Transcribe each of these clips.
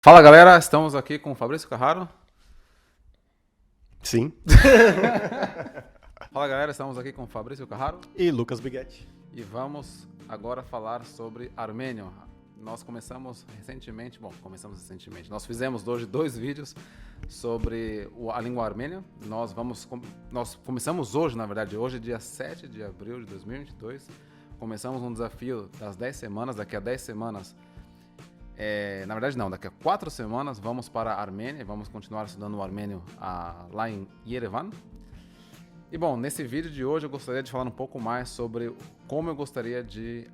Fala galera, estamos aqui com o Fabrício Carraro. Sim. Fala galera, estamos aqui com o Fabrício Carraro E Lucas Biguetti. e vamos agora falar sobre Armênio. Nós começamos recentemente, nós fizemos hoje 2 vídeos sobre a língua armênia. Nós começamos hoje, na verdade, hoje dia 7 de abril de 2022, começamos um desafio das 10 semanas, daqui a 10 semanas. Na verdade não, daqui a 4 semanas vamos para a Armênia, vamos continuar estudando o armênio lá em Yerevan. E bom, nesse vídeo de hoje eu gostaria de falar um pouco mais sobre como eu gostaria de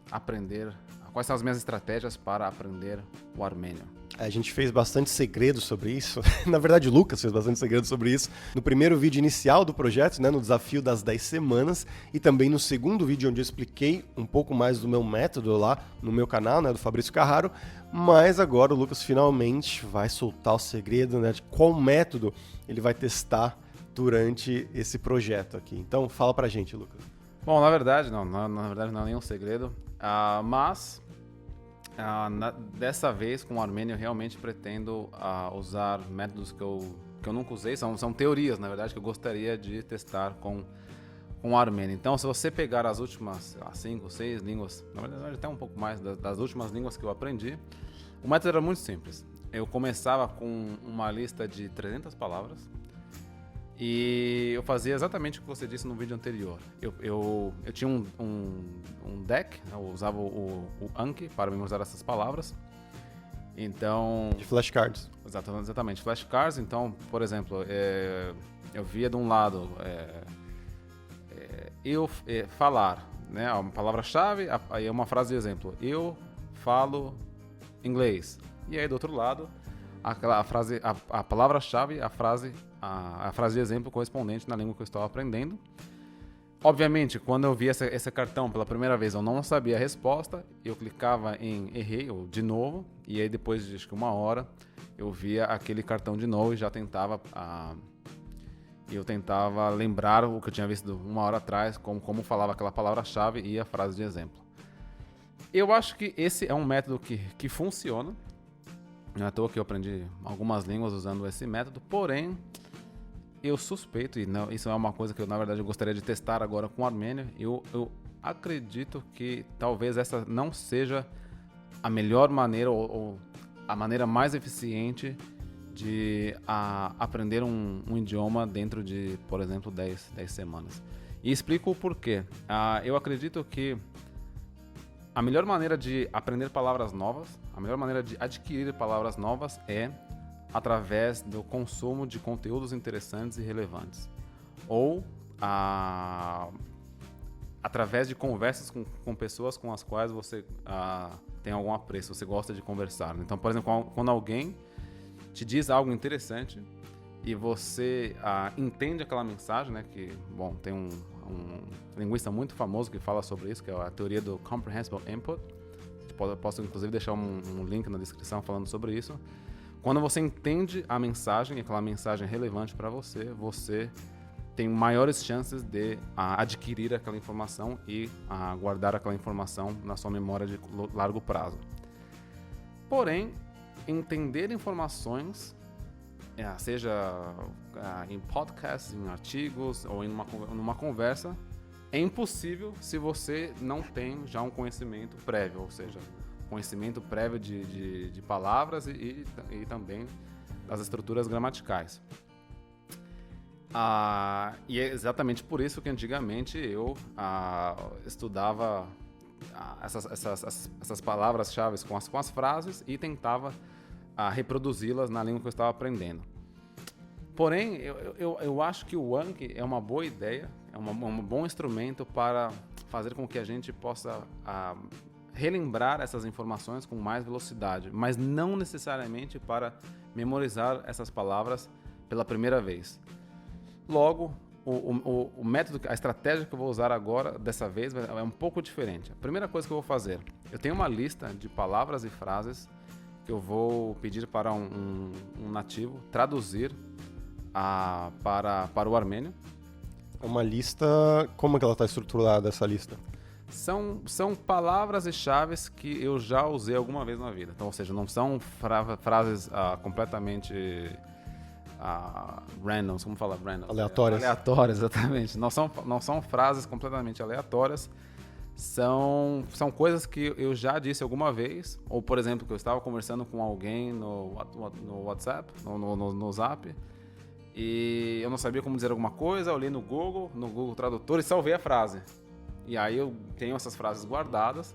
aprender, quais são as minhas estratégias para aprender o armênio. A gente fez bastante segredo sobre isso. Na verdade, o Lucas fez bastante segredo sobre isso no primeiro vídeo inicial do projeto, né, no desafio das 10 semanas, e também no segundo vídeo onde eu expliquei um pouco mais do meu método lá no meu canal, né, do Fabrício Carraro. Mas agora o Lucas finalmente vai soltar o segredo, né, de qual método ele vai testar durante esse projeto aqui. Então, fala pra gente, Lucas. Bom, na verdade não é nenhum segredo, mas dessa vez com o armênio eu realmente pretendo usar métodos que eu nunca usei, são teorias, na verdade, que eu gostaria de testar com o armênio. Então, se você pegar as últimas 5, 6 línguas, na verdade até um pouco mais das últimas línguas que eu aprendi, o método era muito simples. Eu começava com uma lista de 300 palavras, e eu fazia exatamente o que você disse no vídeo anterior. Eu tinha um deck, eu usava o Anki para memorizar essas palavras. Então... De flashcards. Exatamente, flashcards. Então, por exemplo, eu via de um lado falar, né, uma palavra-chave, aí é uma frase de exemplo. Eu falo inglês. E aí do outro lado, a palavra-chave, a frase de exemplo correspondente na língua que eu estava aprendendo. Obviamente, quando eu vi esse cartão pela primeira vez, eu não sabia a resposta, eu clicava em errei, ou de novo, e aí depois de acho que 1 hora, eu via aquele cartão de novo e já tentava lembrar o que eu tinha visto 1 hora atrás, como falava aquela palavra-chave e a frase de exemplo. Eu acho que esse é um método que funciona. Não é à toa que eu aprendi algumas línguas usando esse método, porém, eu suspeito, e não, isso é uma coisa que eu, na verdade, eu gostaria de testar agora com o armênio, eu acredito que talvez essa não seja a melhor maneira ou a maneira mais eficiente de aprender um idioma dentro de, por exemplo, 10 semanas. E explico o porquê. Eu acredito que a melhor maneira de aprender palavras novas, a melhor maneira de adquirir palavras novas é através do consumo de conteúdos interessantes e relevantes. Ou através de conversas com pessoas com as quais você tem algum apreço, você gosta de conversar. Então, por exemplo, quando alguém te diz algo interessante e você entende aquela mensagem, né, que, bom, tem um linguista muito famoso que fala sobre isso, que é a teoria do Comprehensible Input. Posso inclusive deixar um link na descrição falando sobre isso. Quando você entende a mensagem, e aquela mensagem é relevante para você, você tem maiores chances de adquirir aquela informação e guardar aquela informação na sua memória de largo prazo. Porém, entender informações, seja em podcasts, em artigos ou em numa conversa, é impossível se você não tem já um conhecimento prévio, ou seja, conhecimento prévio de palavras e também das estruturas gramaticais. E é exatamente por isso que antigamente eu estudava essas palavras-chave com as frases e tentava reproduzi-las na língua que eu estava aprendendo. Porém, eu acho que o Anki é uma boa ideia, é um bom instrumento para fazer com que a gente possa relembrar essas informações com mais velocidade, mas não necessariamente para memorizar essas palavras pela primeira vez. Logo, o método, a estratégia que eu vou usar agora, dessa vez, é um pouco diferente. A primeira coisa que eu vou fazer, eu tenho uma lista de palavras e frases que eu vou pedir para um nativo traduzir para o armênio. Uma lista... Como é que ela está estruturada, essa lista? São palavras e chaves que eu já usei alguma vez na vida. Então, ou seja, não são frases completamente random, como fala random? Aleatórias. Aleatórias, exatamente. Não são frases completamente aleatórias. São coisas que eu já disse alguma vez. Ou, por exemplo, que eu estava conversando com alguém no WhatsApp, no Zap, e eu não sabia como dizer alguma coisa, eu olhei no Google Tradutor e salvei a frase. E aí eu tenho essas frases guardadas.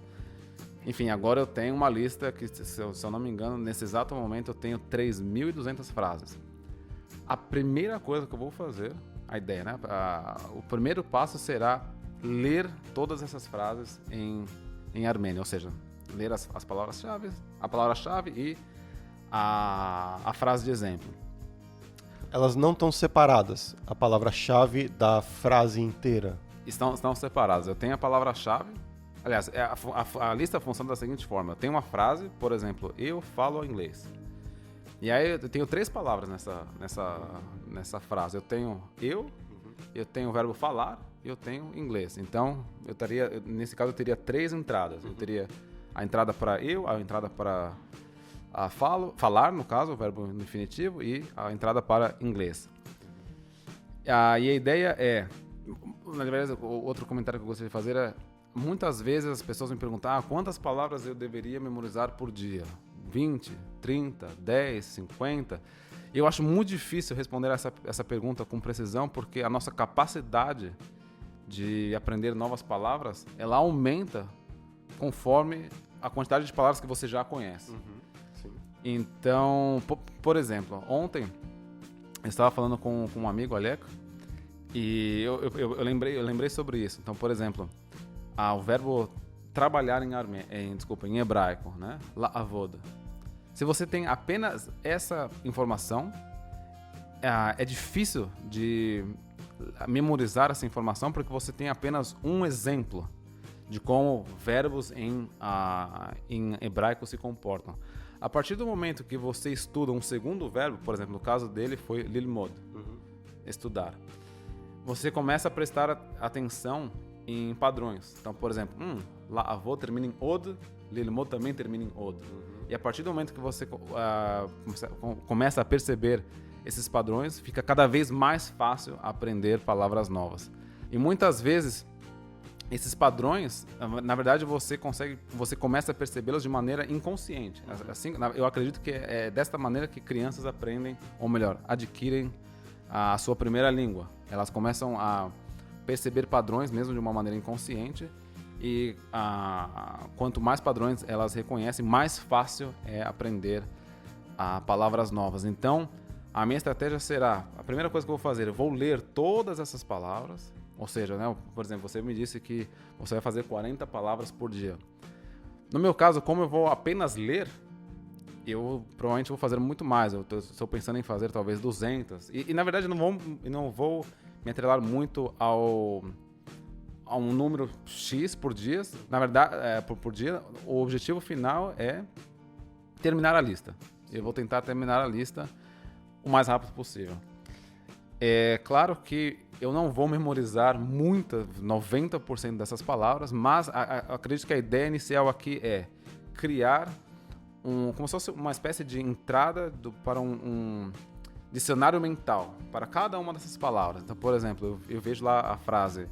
Enfim, agora eu tenho uma lista que, se eu não me engano, nesse exato momento eu tenho 3.200 frases. A primeira coisa que eu vou fazer, a ideia, né? O primeiro passo será ler todas essas frases em armênio, ou seja, ler as palavras-chave, a palavra-chave e a frase de exemplo. Elas não estão separadas, a palavra-chave da frase inteira. Estão separadas. Eu tenho a palavra-chave. Aliás, a lista funciona da seguinte forma. Eu tenho uma frase, por exemplo, eu falo inglês. E aí eu tenho 3 palavras nessa frase. Eu tenho eu tenho o verbo falar e eu tenho inglês. Então, nesse caso, eu teria 3 entradas. Eu teria a entrada para eu, a entrada para falar, no caso, o verbo no infinitivo, e a entrada para inglês. E a ideia é... Na verdade, o outro comentário que eu gostaria de fazer é: muitas vezes as pessoas me perguntam quantas palavras eu deveria memorizar por dia? 20, 30, 10, 50? Eu acho muito difícil responder essa pergunta com precisão, porque a nossa capacidade de aprender novas palavras, ela aumenta conforme a quantidade de palavras que você já conhece. Sim. Então, por exemplo, ontem eu estava falando com um amigo, Alec, e eu lembrei sobre isso. Então, por exemplo, o verbo trabalhar em hebraico, né? La'avod. Se você tem apenas essa informação, é difícil de memorizar essa informação, porque você tem apenas um exemplo de como verbos em hebraico se comportam. A partir do momento que você estuda um segundo verbo, por exemplo, no caso dele foi lilmod, estudar. Você começa a prestar atenção em padrões. Então, por exemplo, la'avod termina em od, lilmod também termina em od. E a partir do momento que você começa a perceber esses padrões, fica cada vez mais fácil aprender palavras novas. E muitas vezes, esses padrões, na verdade, você começa a percebê-los de maneira inconsciente. Assim, eu acredito que é desta maneira que crianças aprendem, ou melhor, adquirem a sua primeira língua. Elas começam a perceber padrões mesmo de uma maneira inconsciente, e quanto mais padrões elas reconhecem, mais fácil é aprender palavras novas. Então, a minha estratégia será, a primeira coisa que eu vou fazer, eu vou ler todas essas palavras, ou seja, né, por exemplo, você me disse que você vai fazer 40 palavras por dia. No meu caso, como eu vou apenas ler, eu provavelmente vou fazer muito mais. Eu estou pensando em fazer talvez 200. E na verdade, eu não vou me atrelar muito a um número X por dia. Na verdade, por dia, o objetivo final é terminar a lista. Eu vou tentar terminar a lista o mais rápido possível. É claro que eu não vou memorizar 90% dessas palavras, mas acredito que a ideia inicial aqui é criar como se fosse uma espécie de entrada para um dicionário mental para cada uma dessas palavras. Então, por exemplo, eu vejo lá a frase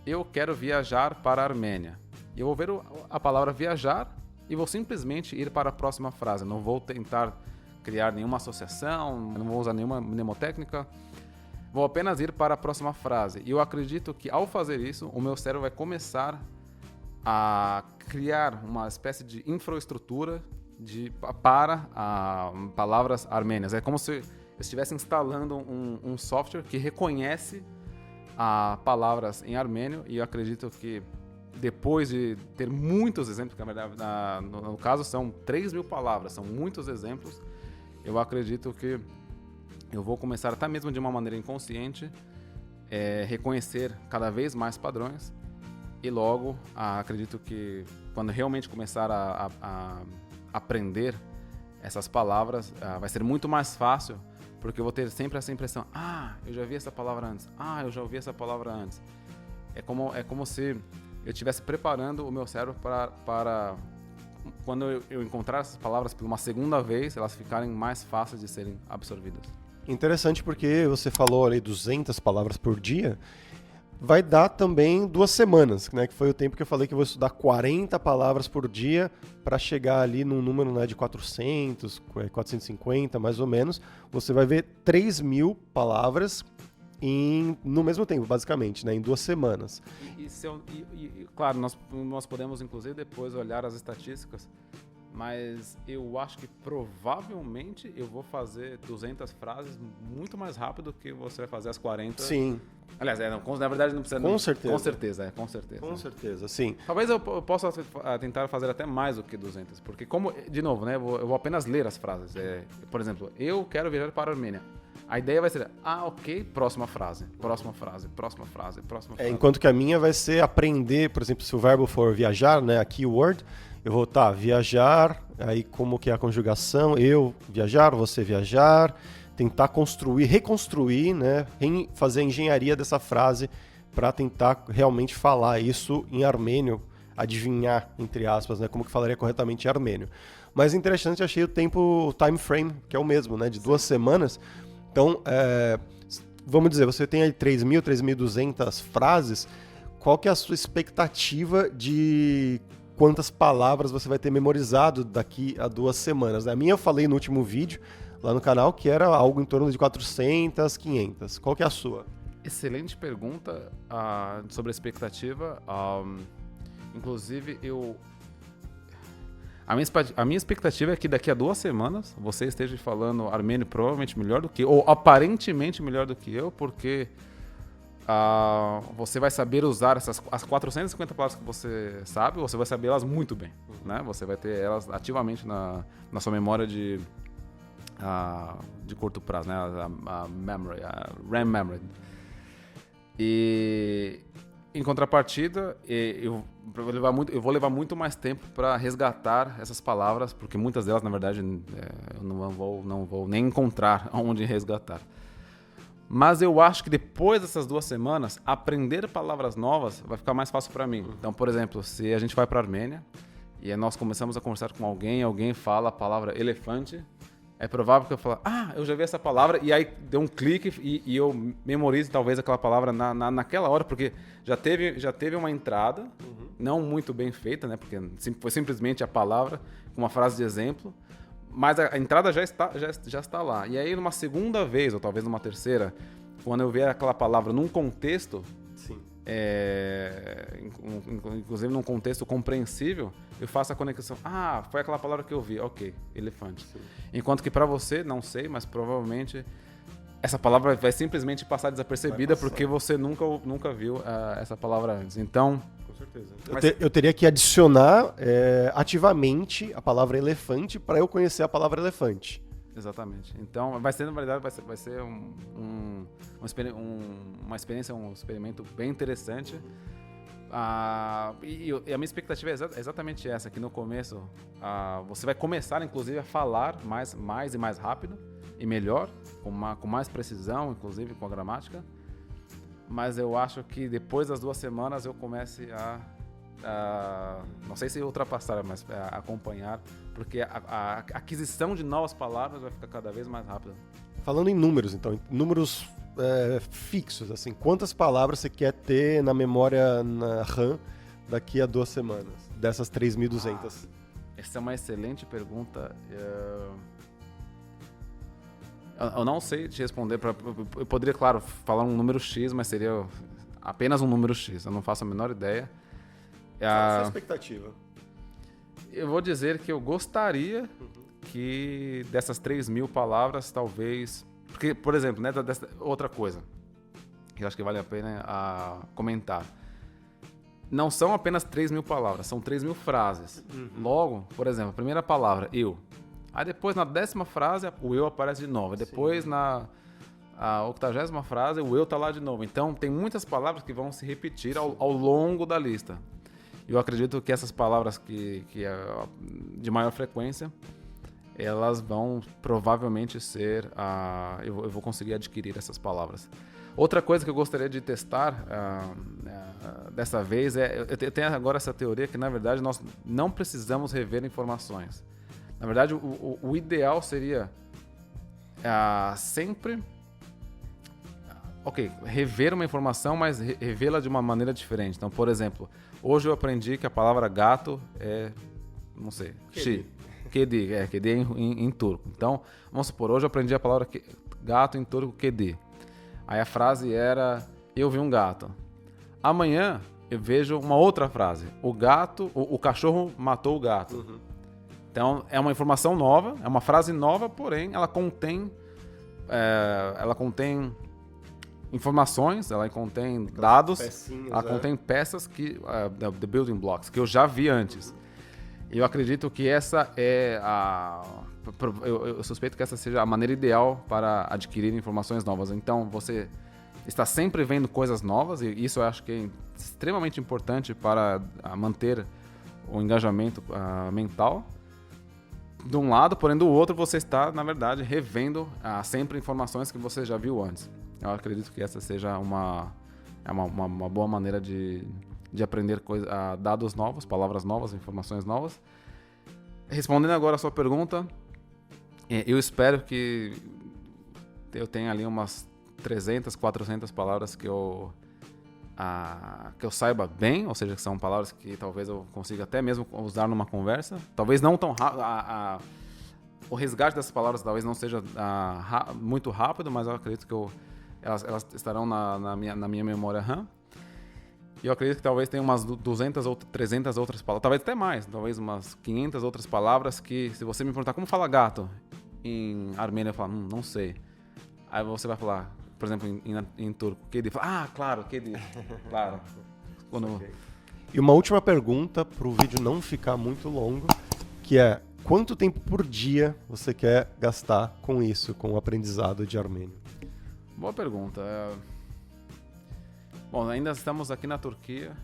eu quero viajar para a Armênia. Eu vou ver a palavra viajar e vou simplesmente ir para a próxima frase. Não vou tentar criar nenhuma associação, não vou usar nenhuma mnemotécnica. Vou apenas ir para a próxima frase. E eu acredito que, ao fazer isso, o meu cérebro vai começar a criar uma espécie de infraestrutura para palavras armênias. É como se eu estivesse instalando um software que reconhece palavras em armênio, e eu acredito que depois de ter muitos exemplos, que na verdade, no caso são 3.000 palavras, são muitos exemplos, eu acredito que eu vou começar, até mesmo de uma maneira inconsciente, reconhecer cada vez mais padrões, e logo acredito que quando realmente começar a aprender essas palavras, vai ser muito mais fácil, porque eu vou ter sempre essa impressão, eu já vi essa palavra antes, eu já ouvi essa palavra antes. é como se eu estivesse preparando o meu cérebro para quando eu encontrar essas palavras por uma segunda vez, elas ficarem mais fáceis de serem absorvidas. Interessante porque você falou ali 200 palavras por dia, vai dar também 2 semanas, né? Que foi o tempo que eu falei que eu vou estudar 40 palavras por dia para chegar ali num número, né, de 400, 450 mais ou menos. Você vai ver 3.000 palavras no mesmo tempo, basicamente, né? Em 2 semanas. Claro, nós podemos inclusive depois olhar as estatísticas, mas eu acho que provavelmente eu vou fazer 200 frases muito mais rápido que você vai fazer as 40. Sim. Aliás, na verdade não precisa... Com certeza. Com certeza. Com certeza, sim. Talvez eu possa tentar fazer até mais do que 200, porque como, de novo, né, eu vou apenas ler as frases. Por exemplo, eu quero viajar para a Armênia. A ideia vai ser, ok, próxima frase. Enquanto que a minha vai ser aprender, por exemplo, se o verbo for viajar, né, a keyword, eu vou viajar, aí como que é a conjugação, eu viajar, você viajar, tentar reconstruir, né, fazer a engenharia dessa frase para tentar realmente falar isso em armênio, adivinhar, entre aspas, né, como que falaria corretamente em armênio. Mas interessante, achei o time frame, que é o mesmo, né, de 2 semanas. Então, vamos dizer, você tem aí 3.000, 3.200 frases, qual que é a sua expectativa de quantas palavras você vai ter memorizado daqui a 2 semanas? A minha eu falei no último vídeo, lá no canal, que era algo em torno de 400, 500. Qual que é a sua? Excelente pergunta sobre a expectativa. Inclusive, a minha expectativa é que daqui a 2 semanas você esteja falando armênio provavelmente melhor do que eu, ou aparentemente melhor do que eu, porque você vai saber usar as 450 palavras que você sabe, você vai saber elas muito bem, né? Você vai ter elas ativamente na sua memória de curto prazo, né? A memory, a RAM memory. E em contrapartida, eu vou levar muito mais tempo para resgatar essas palavras, porque muitas delas, na verdade, eu não vou nem encontrar onde resgatar. Mas eu acho que depois dessas 2 semanas, aprender palavras novas vai ficar mais fácil para mim. Então, por exemplo, se a gente vai para a Armênia e nós começamos a conversar com alguém fala a palavra elefante, é provável que eu fale, eu já vi essa palavra, e aí deu um clique e eu memorize talvez aquela palavra naquela hora, porque já teve uma entrada, não muito bem feita, né? Porque foi simplesmente a palavra com uma frase de exemplo, mas a entrada já está lá. E aí, numa segunda vez, ou talvez numa terceira, quando eu ver aquela palavra num contexto, sim, inclusive num contexto compreensível, eu faço a conexão. Foi aquela palavra que eu vi. Ok, elefante. Sim. Enquanto que para você, não sei, mas provavelmente essa palavra vai simplesmente passar desapercebida porque você nunca viu essa palavra antes. Então... certeza. Eu teria que adicionar ativamente a palavra elefante para eu conhecer a palavra elefante. Exatamente. Então, vai ser, na verdade, vai ser uma experiência, um experimento bem interessante. E a minha expectativa é exatamente essa, que no começo você vai começar, inclusive, a falar mais e mais rápido e melhor, com mais precisão, inclusive com a gramática. Mas eu acho que depois das 2 semanas eu comece não sei se ultrapassar, mas a acompanhar, porque a aquisição de novas palavras vai ficar cada vez mais rápida. Falando em números, então, em números fixos, assim, quantas palavras você quer ter na memória na RAM daqui a 2 semanas, dessas 3.200? Essa é uma excelente pergunta. Eu não sei te responder. Eu poderia, claro, falar um número X, mas seria apenas um número X. Eu não faço a menor ideia. Essa é a expectativa. Eu vou dizer que eu gostaria que dessas 3.000 palavras, talvez... Porque, por exemplo, né, outra coisa que eu acho que vale a pena comentar. Não são apenas 3.000 palavras, são 3.000 frases. Logo, por exemplo, a primeira palavra, eu. Aí depois, na 10ª frase, o eu aparece de novo. Depois, na 80ª frase, o eu tá lá de novo. Então, tem muitas palavras que vão se repetir ao longo da lista. Eu acredito que essas palavras que de maior frequência, elas vão provavelmente ser... eu vou conseguir adquirir essas palavras. Outra coisa que eu gostaria de testar dessa vez eu tenho agora essa teoria que, na verdade, nós não precisamos rever informações. Na verdade, o ideal seria sempre rever uma informação, mas revê-la de uma maneira diferente. Então, por exemplo, hoje eu aprendi que a palavra gato é, não sei, kedi, kedi em turco. Então, vamos supor, hoje eu aprendi a palavra gato em turco, kedi. Aí a frase era, eu vi um gato. Amanhã eu vejo uma outra frase, o cachorro matou o gato. Uhum. Então, é uma informação nova, é uma frase nova, porém, ela contém informações, ela contém dados, ela contém peças the building blocks, que eu já vi antes. E eu acredito que essa é eu suspeito que essa seja a maneira ideal para adquirir informações novas. Então, você está sempre vendo coisas novas, e isso eu acho que é extremamente importante para manter o engajamento mental. De um lado, porém do outro, você está, na verdade, revendo sempre informações que você já viu antes. Eu acredito que essa seja uma boa maneira de aprender dados novos, palavras novas, informações novas. Respondendo agora a sua pergunta, eu espero que eu tenha ali umas 300, 400 palavras que eu saiba bem, ou seja, que são palavras que talvez eu consiga até mesmo usar numa conversa. Talvez não tão rápido, o resgate dessas palavras talvez não seja muito rápido, mas eu acredito que elas estarão na minha memória RAM. E eu acredito que talvez tenha umas 200 ou 300 outras palavras, talvez até mais, talvez umas 500 outras palavras que, se você me perguntar como fala gato em armênio, eu falo, não sei. Aí você vai falar, por exemplo, em turco, kedi. Claro, kedi. Claro. E uma última pergunta, para o vídeo não ficar muito longo, que é, quanto tempo por dia você quer gastar com isso, com o aprendizado de armênio? Boa pergunta. Bom, ainda estamos aqui na Turquia.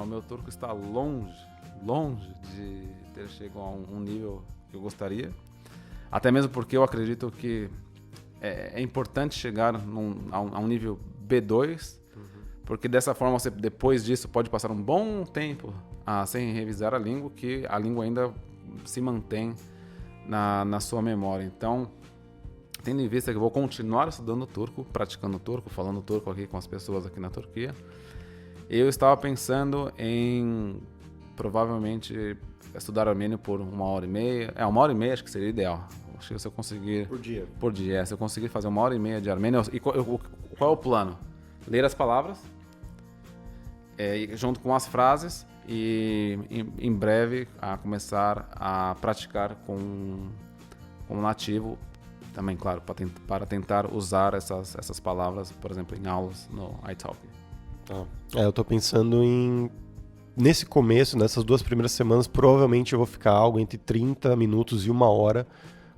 O meu turco está longe de ter chegado a um nível que eu gostaria. Até mesmo porque eu acredito que é importante chegar a um nível B2, porque dessa forma você, depois disso, pode passar um bom tempo sem revisar a língua, que a língua ainda se mantém na sua memória. Então, tendo em vista que eu vou continuar estudando turco, praticando turco, falando turco aqui com as pessoas aqui na Turquia, eu estava pensando em provavelmente estudar armênio por 1h30. 1h30 acho que seria ideal. Acho que se eu conseguir... Por dia. Se eu conseguir fazer 1h30 de armênio... E qual é o plano? Ler as palavras, junto com as frases, e em breve começar a praticar com nativo. Também, claro, para tentar usar essas palavras, por exemplo, em aulas no iTalk. Eu tô pensando nesse começo, nessas 2 primeiras semanas, provavelmente eu vou ficar algo entre 30 minutos e 1 hora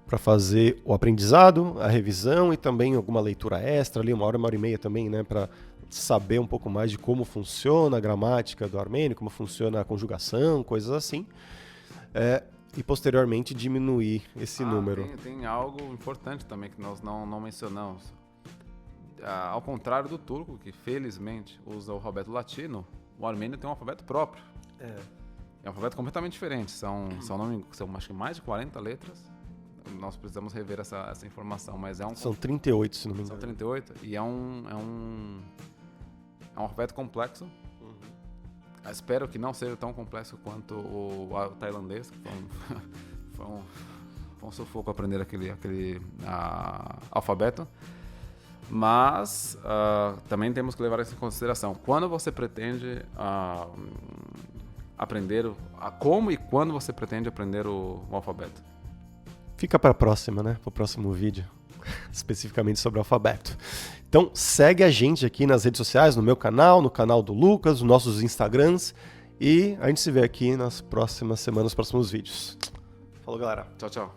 para fazer o aprendizado, a revisão e também alguma leitura extra ali, 1h30 também, né, para saber um pouco mais de como funciona a gramática do armênio, como funciona a conjugação, coisas assim. E posteriormente diminuir esse número. Tem algo importante também que nós não mencionamos. Ao contrário do turco, que felizmente usa o alfabeto latino, o armênio tem um alfabeto próprio. É um alfabeto completamente diferente. São acho que mais de 40 letras. Nós precisamos rever essa informação, mas São 38, se não me engano. São 38 e é um alfabeto complexo. Espero que não seja tão complexo quanto o tailandês, que foi um sufoco aprender aquele alfabeto. Mas também temos que levar isso em consideração. Quando você pretende aprender, como e quando você pretende aprender o alfabeto? Fica para a próxima, né? Para o próximo vídeo, especificamente sobre o alfabeto. Então, segue a gente aqui nas redes sociais, no meu canal, no canal do Lucas, nos nossos Instagrams. E a gente se vê aqui nas próximas semanas, nos próximos vídeos. Falou, galera. Tchau, tchau.